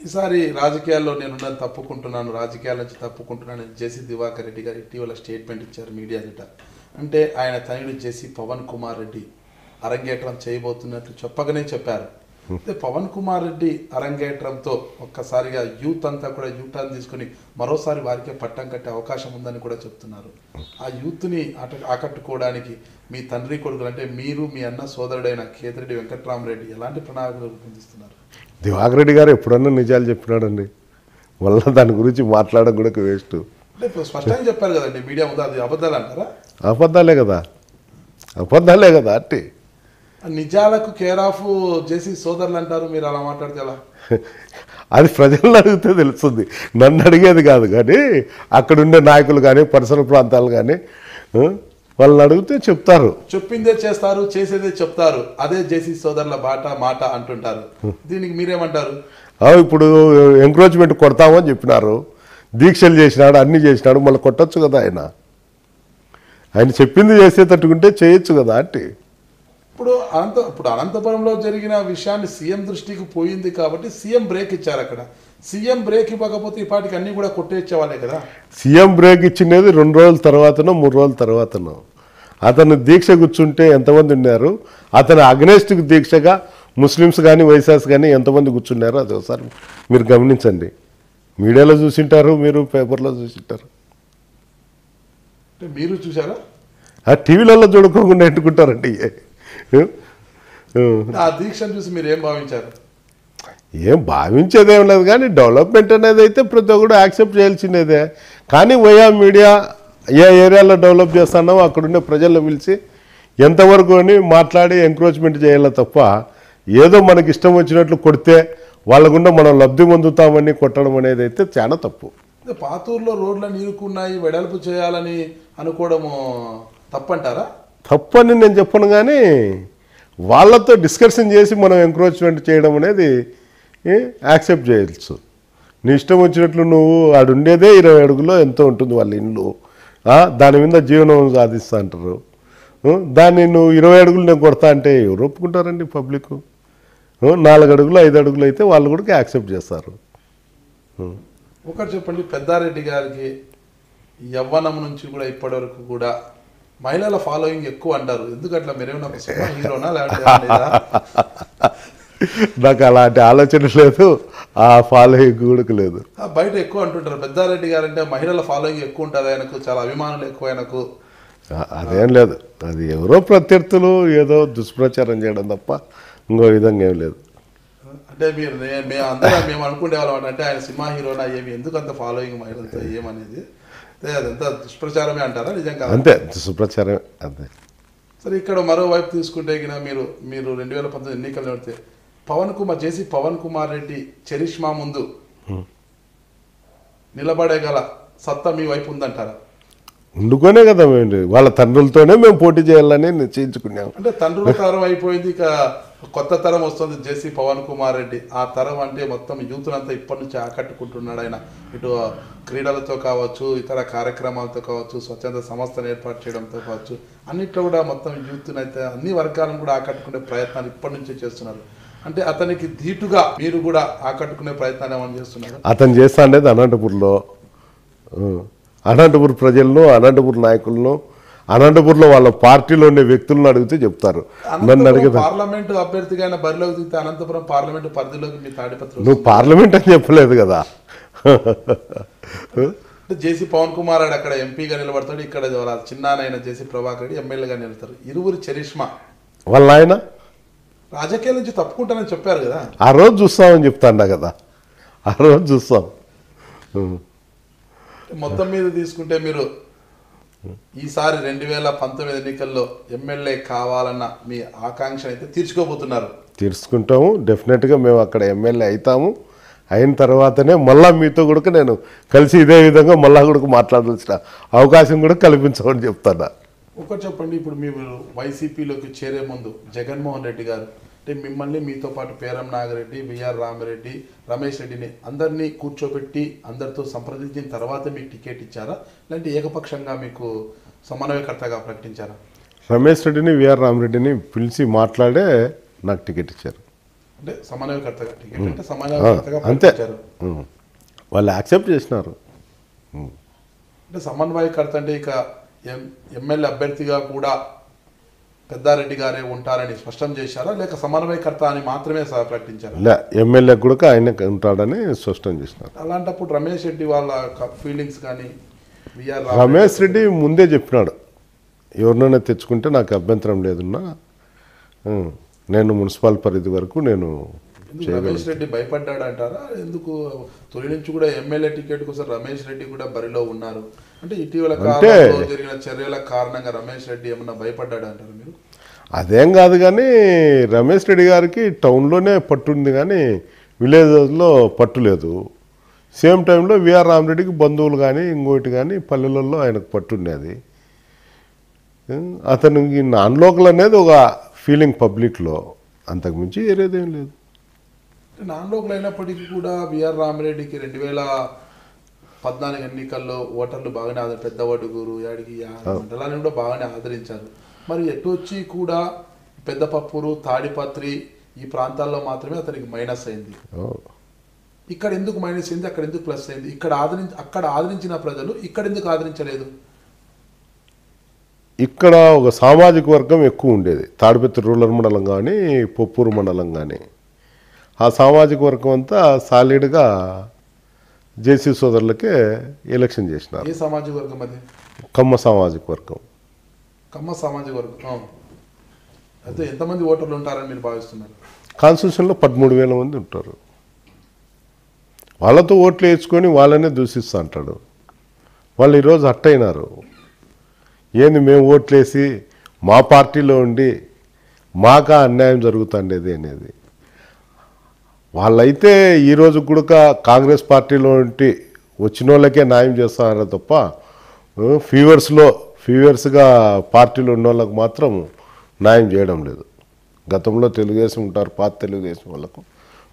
ఈసారి రాజకీయాల్లో నేనున్నది తప్పుకుంటున్నాను, రాజకీయాల నుంచి తప్పుకుంటున్నాను జేసీ దివాకర్ రెడ్డి గారు ఇటీవల స్టేట్మెంట్ ఇచ్చారు మీడియా ఎదుట. అంటే ఆయన తనయుడు జేసీ పవన్ కుమార్ రెడ్డి అరంగేట్రం చేయబోతున్నట్లు చెప్పగానే చెప్పారు. అయితే పవన్ కుమార్ రెడ్డి అరంగేట్రంతో ఒక్కసారిగా యూత్ అంతా కూడా యూటర్న్ తీసుకుని మరోసారి వారికే పట్టం కట్టే అవకాశం ఉందని కూడా చెప్తున్నారు. ఆ యూత్ని ఆకట్టుకోవడానికి మీ తండ్రి కొడుకులు అంటే మీరు, మీ అన్న సోదరుడైన కేతిరెడ్డి వెంకట్రామరెడ్డి ఎలాంటి ప్రణాళికలు రూపొందిస్తున్నారు? దివాకర్ రెడ్డి గారు ఎప్పుడన్నా నిజాలు చెప్పినాడండి, మళ్ళీ దాని గురించి మాట్లాడడం కూడా వేస్ట్. అంటే ఇప్పుడు స్పష్టంగా చెప్పారు కదండి మీడియా ముందు, అది అబద్ధాలు అంటారా? అబద్ధాలే కదా, అబద్ధాలే కదా. అంటే నిజాలకు కేర్ ఆఫ్ జేసీ సోదరులు అంటారు, మీరు అలా మాట్లాడితే ఎలా? అది ప్రజలను అడిగితే తెలుస్తుంది, నన్ను అడిగేది కాదు. కానీ అక్కడ ఉండే నాయకులు కానీ పరిసర ప్రాంతాలు కానీ వాళ్ళని అడిగితే చెప్తారు. చెప్పిందే చేస్తారు, చేసేదే చెప్తారు, అదే జేసీ సోదరుల మాట అంటుంటారు. దీనికి మీరేమంటారు? ఇప్పుడు ఎంక్రోచ్మెంట్ కొడతామని చెప్పినారు, దీక్షలు చేసినాడు, అన్నీ చేసినాడు, మళ్ళీ కొట్టచ్చు కదా. ఆయన చెప్పింది చేసేటట్టుకుంటే చేయొచ్చు కదా. అంటే ఇప్పుడు అనంతపురంలో జరిగిన విషయాన్ని సీఎం దృష్టికి పోయింది కాబట్టి సీఎం బ్రేక్ ఇచ్చారు. అక్కడ సీఎం బ్రేక్ ఇవ్వకపోతే ఈ పాటికి అన్ని కూడా కొట్టేచ్చేవాళ్ళే కదా. సీఎం బ్రేక్ ఇచ్చినది 2 రోజుల తర్వాతనో 3 రోజుల తర్వాతనో. అతను దీక్ష కూర్చుంటే ఎంతమంది ఉన్నారు, అతను అగ్నెస్ట్కి దీక్షగా ముస్లిమ్స్ కానీ వైశాస్ కానీ ఎంతమంది కూర్చున్నారో అది ఒకసారి మీరు గమనించండి. మీడియాలో చూసింటారు, మీరు పేపర్లో చూసింటారు, మీరు చూసారా? ఆ టీవీలలో చూడుకోకుండా ఎట్టుకుంటారండి. ఆ దీక్షను చూసి మీరు ఏం భావించారు? ఏం భావించేదేం లేదు, కానీ డెవలప్మెంట్ అనేది అయితే ప్రతి ఒక్కరు యాక్సెప్ట్ చేయాల్సినదే. కానీ వయా మీడియా ఏ ఏరియాలో డెవలప్ చేస్తున్నామో అక్కడుండే ప్రజలను పిలిచి ఎంతవరకు అని మాట్లాడి ఎంక్రోచ్మెంట్ చేయాలి తప్ప ఏదో మనకి ఇష్టం వచ్చినట్లు కొడితే వాళ్ళకుండా మనం లబ్ధి పొందుతామని కొట్టడం అనేది అయితే చాలా తప్పు. పాతూరులో రోడ్ల నీరుకున్నాయి, వెడల్పు చేయాలని అనుకోవడము తప్పంటారా? తప్పని నేను చెప్పను, కానీ వాళ్ళతో డిస్కషన్ చేసి మనం ఎంక్రోచ్మెంట్ చేయడం అనేది యాక్సెప్ట్ చేయొచ్చు. నీ ఇష్టం వచ్చినట్లు నువ్వు ఆడుండేదే 20 అడుగులో ఎంతో ఉంటుంది వాళ్ళ ఇల్లు, దాని మీద జీవనం సాధిస్తా అంటారు. దాన్ని నువ్వు 20 అడుగులు నేను కొడతా అంటే ఎవరు ఒప్పుకుంటారండి? పబ్లిక్ 4 అడుగులు 5 అడుగులు అయితే వాళ్ళు కూడా యాక్సెప్ట్ చేస్తారు. ఒకటి చెప్పండి, పెద్దారెడ్డి గారికి యవ్వనం నుంచి కూడా ఇప్పటి వరకు కూడా మహిళల ఫాలోయింగ్ ఎక్కువ అంటారు, ఎందుకట్లా? మీరేమన్నా ఒక సినిమా హీరోనా లేకపోతే? నాకు అలాంటి ఆలోచన లేదు, ఆ ఫాలోయింగ్ కూడా లేదు. బయట ఎక్కువ అంటుంటారు పెద్దారెడ్డి గారు అంటే మహిళల ఫాలోయింగ్ ఎక్కువ ఉంటుంది, ఆయనకు చాలా అభిమానులు ఎక్కువ ఆయనకు. అదేం లేదు, అది ఎవరో ప్రత్యర్థులు ఏదో దుష్ప్రచారం చేయడం తప్ప ఇంకో విధంగా ఏం లేదు. అంటే మేము అనుకునే వాళ్ళం అంటే ఆయన సినిమా హీరోనా ఏమి, ఎందుకు అంత ఫాలోయింగ్ మహిళలతో ఏమనేది అదంతా దుష్ప్రచారమే అంటారా? నిజంగా అంతే, దుష్ప్రచారమే అంతే. సరే, ఇక్కడ మరోవైపు తీసుకుంటే మీరు 2019 ఎన్నికలు నడితే జేసీ పవన్ కుమార్ రెడ్డి చరిష్మా ముందు నిలబడేగల సత్తా మీ వైపు ఉందంటారా? ఉండుకోనే కదా మేము వాళ్ళ తండ్రులతోనే మేము పోటీ చేయాలని నిశ్చయించుకున్నాం. అంటే తండ్రుల తరం అయిపోయింది, ఇక కొత్త తరం వస్తుంది జేసీ పవన్ కుమార్ రెడ్డి. ఆ తరం అంటే మొత్తం యూత్నంతా ఇప్పటి నుంచి ఆకట్టుకుంటున్నాడు ఆయన. ఇటు క్రీడలతో కావచ్చు, ఇతర కార్యక్రమాలతో కావచ్చు, స్వచ్ఛంద సంస్థను ఏర్పాటు చేయడంతో కావచ్చు, అన్నిట్లో కూడా మొత్తం యూత్ని అయితే అన్ని వర్గాలను కూడా ఆకట్టుకునే ప్రయత్నాలు ఇప్పటి నుంచే చేస్తున్నారు. అంటే అతనికి ధీటుగా మీరు కూడా ఆకట్టుకునే ప్రయత్నాలు ఏమైనా చేస్తున్నారు? అతను చేస్తా అనేది అనంతపూర్ ప్రజలను, అనంతపూర్ నాయకులను, అనంతపూర్లో వాళ్ళ పార్టీలో ఉండే వ్యక్తులను అడిగితే చెప్తారు. నన్ను అడిగితే పార్లమెంట్ అభ్యర్థిగా బరిలోకి దిగితే అనంతపురం పార్లమెంట్ పరిధిలోకి మీ తాడిపత్రి. నువ్వు పార్లమెంట్ అని చెప్పలేదు కదా. జేసీ పవన్ కుమార్ రెడ్డి అక్కడ ఎంపీగా నిలబడతాడు, ఇక్కడ చిన్నానైన జేసీ ప్రభాకర్ రెడ్డి ఎమ్మెల్యేగా నిలుస్తారు. ఇరువురు చరిష్మా వాళ్ళ ఆయన రాజకీయాల నుంచి తప్పుకుంటానని చెప్పారు కదా. ఆ రోజు చూస్తామని చెప్తాండా కదా, ఆ రోజు చూస్తాం. మొత్తం మీద తీసుకుంటే మీరు ఈసారి 2019 ఎన్నికల్లో ఎమ్మెల్యే కావాలన్న మీ ఆకాంక్ష అయితే తీర్చుకోబోతున్నారు? తీర్చుకుంటాము, డెఫినెట్గా మేము అక్కడ ఎమ్మెల్యే అవుతాము. అయిన తర్వాతనే మళ్ళీ మీతో కూడా నేను కలిసి ఇదే విధంగా మళ్ళా కూడా మాట్లాడాల్సిన అవకాశం కూడా కల్పించమని చెప్తాను. ఒకటి చెప్పండి, ఇప్పుడు మీరు వైసీపీలోకి చేరే ముందు జగన్మోహన్ రెడ్డి గారు అంటే మిమ్మల్ని, మీతో పాటు పేరం నాగిరెడ్డి, విఆర్ రామిరెడ్డి, రమేష్ రెడ్డిని అందరినీ కూర్చోబెట్టి అందరితో సంప్రదించిన తర్వాత మీకు టికెట్ ఇచ్చారా, లేదంటే ఏకపక్షంగా మీకు సమన్వయకర్తగా ప్రకటించారా? రమేష్ రెడ్డిని, విఆర్ రామిరెడ్డిని పిలిచి మాట్లాడే నాకు టికెట్ ఇచ్చారు. అంటే సమన్వయకర్తగా టికెట్ అంటే సమన్వయకర్తగా అంతే ప్రకటించారు. వాళ్ళు యాక్సెప్ట్ చేసినారు. అంటే సమన్వయకర్త అంటే ఇక ఎమ్మెల్యే అభ్యర్థిగా కూడా పెద్దారెడ్డి గారే ఉంటారని స్పష్టం చేశారా, లేక సమన్వయకర్త అని మాత్రమే ప్రకటించారు? లే, ఎమ్మెల్యే కూడా ఆయన ఉంటాడని స్పష్టం చేసినారు. అలాంటప్పుడు రమేష్ రెడ్డి వాళ్ళ ఫీలింగ్స్ కానీ రమేష్ రెడ్డి ముందే చెప్పినాడు, ఎవరినైనా తెచ్చుకుంటే నాకు అభ్యంతరం లేదున్నా, నేను మున్సిపల్ పరిధి వరకు నేను రమేష్ రెడ్డి భయపడ్డాడు అంటారా? ఎందుకు తొలి నుంచి కూడా ఎమ్మెల్యే టికెట్ కోసం రమేష్ రెడ్డి కూడా బరిలో ఉన్నారు అంటే ఇటీవల కాలంలో జరిగిన చర్యల కారణంగా రమేష్ రెడ్డి ఏమన్నా భయపడ్డాడు అంటారు మీరు? అదేం కాదు, కానీ రమేష్ రెడ్డి గారికి టౌన్లోనే పట్టుంది కానీ విలేజ్లో పట్టు లేదు. సేమ్ టైంలో విఆర్ రామరెడ్డికి బంధువులు కానీ ఇంకోటి కానీ పల్లెలలో ఆయనకు పట్టుండేది. అతనికి నాన్ లోకల్ అనేది ఒక ఫీలింగ్ పబ్లిక్లో, అంతకుమించి ఏరేదేం లేదు. నాన్ లోకల్ అయినప్పటికీ కూడా విఆర్ రామరెడ్డికి 2014 ఎన్నికల్లో ఓటర్లు బాగానే పెద్ద వడుగురు యాడికి మండలాన్ని కూడా బాగానే ఆదరించారు. మరి ఎటు వచ్చి కూడా పెద్దపప్పూరు, తాడిపత్రి ఈ ప్రాంతాల్లో మాత్రమే అతనికి మైనస్ అయింది. ఇక్కడ ఎందుకు మైనస్ అయింది, అక్కడ ఎందుకు ప్లస్ అయింది? అక్కడ ఆదరించిన ప్రజలు ఇక్కడ ఎందుకు ఆదరించలేదు? ఇక్కడ ఒక సామాజిక వర్గం ఎక్కువ ఉండేది, తాడిపత్రి రూరల్ మండలం కానీ పొప్పూరు మండలం కానీ. ఆ సామాజిక వర్గం అంతా సాలిడ్గా జేసీ సోదరులకే ఎలక్షన్ చేసినారు. ఏ సామాజిక వర్గం అది? కమ్మ సామాజిక వర్గం. కమ్మ సామాజిక వర్గం అయితే ఎంతమంది ఓటర్లు ఉంటారని మీరు భావిస్తున్నారు? కాన్స్టిట్యూషన్లో 13,000 మంది ఉంటారు. వాళ్ళతో ఓట్లు వేసుకొని వాళ్ళనే దూషిస్తూ అంటాడు. వాళ్ళు ఈరోజు హట్టయినారు. ఏంది మేము ఓట్లేసి మా పార్టీలో ఉండి మాకా అన్యాయం జరుగుతుండేది అనేది. వాళ్ళైతే ఈరోజు కూడా కాంగ్రెస్ పార్టీలో ఉండి వచ్చిన వాళ్ళకే న్యాయం చేస్తారో తప్ప ఫీవర్స్గా పార్టీలో ఉన్న వాళ్ళకు మాత్రం న్యాయం చేయడం లేదు. గతంలో తెలుగుదేశం ఉంటారు, పాత తెలుగుదేశం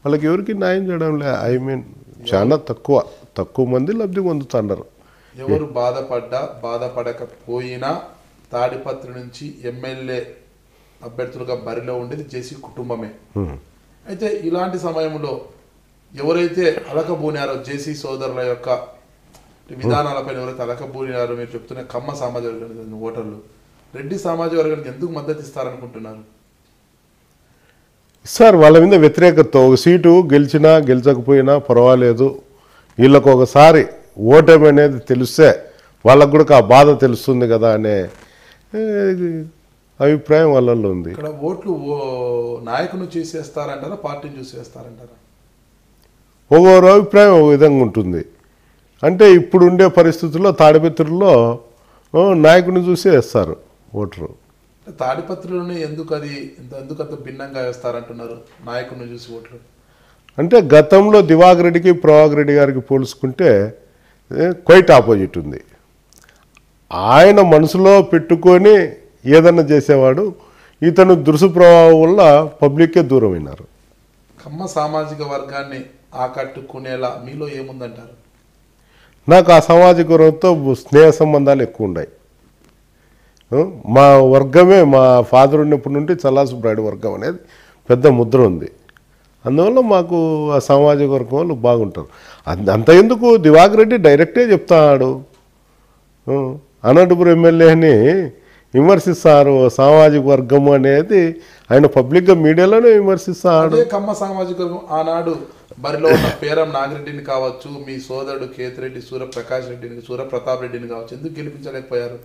వాళ్ళకి ఎవరికి న్యాయం చేయడం లేదు. చాలా తక్కువ మంది లబ్ధి పొందుతున్నారు. ఎవరు బాధపడకపోయినా తాడిపత్రి నుంచి ఎమ్మెల్యే అభ్యర్థులుగా బరిలో ఉండేది జేసీ కుటుంబమే. అయితే ఇలాంటి సమయంలో ఎవరైతే అలకబూనారో జేసీ సోదరుల యొక్క విధానాలపై ఎవరైతే అలకబూనారో మీరు చెప్తున్న కమ్మ సామాజిక వర్గానికి ఓటర్లు రెడ్డి సామాజిక వర్గానికి ఎందుకు మద్దతు ఇస్తారనుకుంటున్నారు? సార్, వాళ్ళ మీద వ్యతిరేకత, ఒక సీటు గెలిచినా గెలిచకపోయినా పర్వాలేదు, వీళ్ళకు ఒకసారి ఓటమి అనేది తెలిస్తే వాళ్ళకు కూడా ఆ బాధ తెలుస్తుంది కదా అనే అభిప్రాయం వాళ్ళల్లో ఉంది. ఇక్కడ ఓట్లు నాయకుని చూసేస్తారంటారా, పార్టీని చూసేస్తారంటారా? ఒక్కొరు అభిప్రాయం ఒక విధంగా ఉంటుంది. అంటే ఇప్పుడు ఉండే పరిస్థితుల్లో తాడిపత్రిలో నాయకుని చూసి వేస్తారు ఓటరు. తాడిపత్రిలోనే ఎందుకు అంత భిన్నంగా వేస్తారంటున్నారు నాయకుని చూసి ఓట్లు? అంటే గతంలో దివాకర్ రెడ్డికి ప్రభాకర్ రెడ్డి గారికి పోల్చుకుంటే క్వైట్ ఆపోజిట్ ఉంది. ఆయన మనసులో పెట్టుకొని ఏదన్నా చేసేవాడు, ఇతను దురుసు ప్రభావం వల్ల పబ్లిక్కే దూరమైనారు. కమ్మ సామాజిక వర్గాన్ని ఆకట్టుకునేలా మీలో ఏముందంటారు? నాకు ఆ సామాజిక వర్గంతో స్నేహ సంబంధాలు ఎక్కువ ఉన్నాయి. మా వర్గమే, మా ఫాదర్ ఉన్నప్పటి నుండి చల్లాసు బ్రైడ్ వర్గం అనేది పెద్ద ముద్ర ఉంది. అందువల్ల మాకు ఆ సామాజిక వర్గం వాళ్ళు బాగుంటారు. అంత ఎందుకు దివాకర్ రెడ్డి డైరెక్టే చెప్తాడు, అనంతపురం ఎమ్మెల్యేని విమర్శిస్తారు సామాజిక వర్గం అనేది, ఆయన పబ్లిక్గా మీడియాలోనే విమర్శిస్తాడు. కమ్మ సామాజిక వర్గం ఆనాడు బరిలో ఉన్న పేరం నాగిరెడ్డిని కావచ్చు, మీ సోదరుడు కేతిరెడ్డి సూర్యప్రకాష్ రెడ్డిని, సూర్యప్రతాప్ రెడ్డిని కావచ్చు, ఎందుకు గెలిపించలేకపోయారు?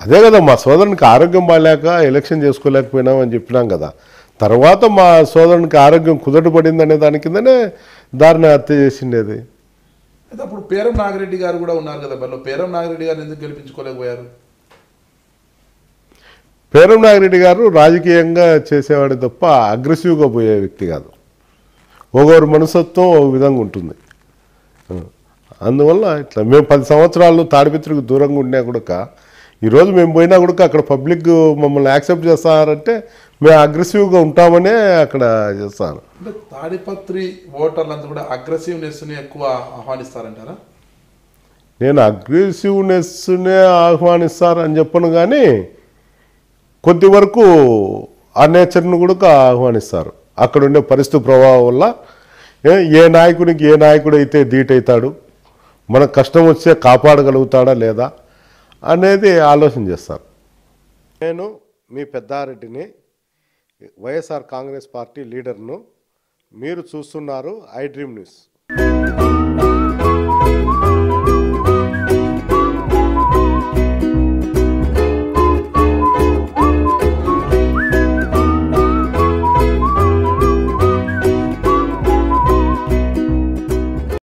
అదే కదా, మా సోదరునికి ఆరోగ్యం బాగాలేక ఎలక్షన్ చేసుకోలేకపోయినామని చెప్పినాం కదా. తర్వాత మా సోదరునికి ఆరోగ్యం కుదటపడింది అనే దాని కిందనే దారిని హత్య చేసిండేది. అయితే అప్పుడు పేరం నాగిరెడ్డి గారు కూడా ఉన్నారు కదా బరిలో, పేరం నాగిరెడ్డి గారు ఎందుకు గెలిపించుకోలేకపోయారు? పేరం నాగిరెడ్డి గారు రాజకీయంగా చేసేవాడు తప్ప అగ్రెసివ్గా పోయే వ్యక్తి కాదు. ఒకరు మనస్తత్వం ఒక విధంగా ఉంటుంది. అందువల్ల ఇట్లా మేము 10 సంవత్సరాలు తాడిపత్రికి దూరంగా ఉన్నా కూడా ఈరోజు మేము పోయినా కూడా అక్కడ పబ్లిక్ మమ్మల్ని యాక్సెప్ట్ చేస్తారంటే మేము అగ్రెసివ్గా ఉంటామనే అక్కడ చేస్తాను. అంటే తాడిపత్రి ఓటర్లంతా కూడా అగ్రెసివ్నెస్ని ఎక్కువ ఆహ్వానిస్తారంటారా? నేను అగ్రెసివ్నెస్నే ఆహ్వానిస్తారని చెప్పను, కానీ కొద్ది వరకు ఆ నేచర్ను కూడా ఆహ్వానిస్తారు. అక్కడ ఉండే పరిస్థితి ప్రభావం వల్ల ఏ నాయకునికి ఏ నాయకుడు అయితే ధీటవుతాడు, మనకు కష్టం వస్తే కాపాడగలుగుతాడా లేదా అనేది ఆలోచన చేస్తారు. నేను మీ పెద్దారెడ్డిని, వైఎస్ఆర్ కాంగ్రెస్ పార్టీ లీడర్ను. మీరు చూస్తున్నారు ఐ డ్రీమ్ న్యూస్.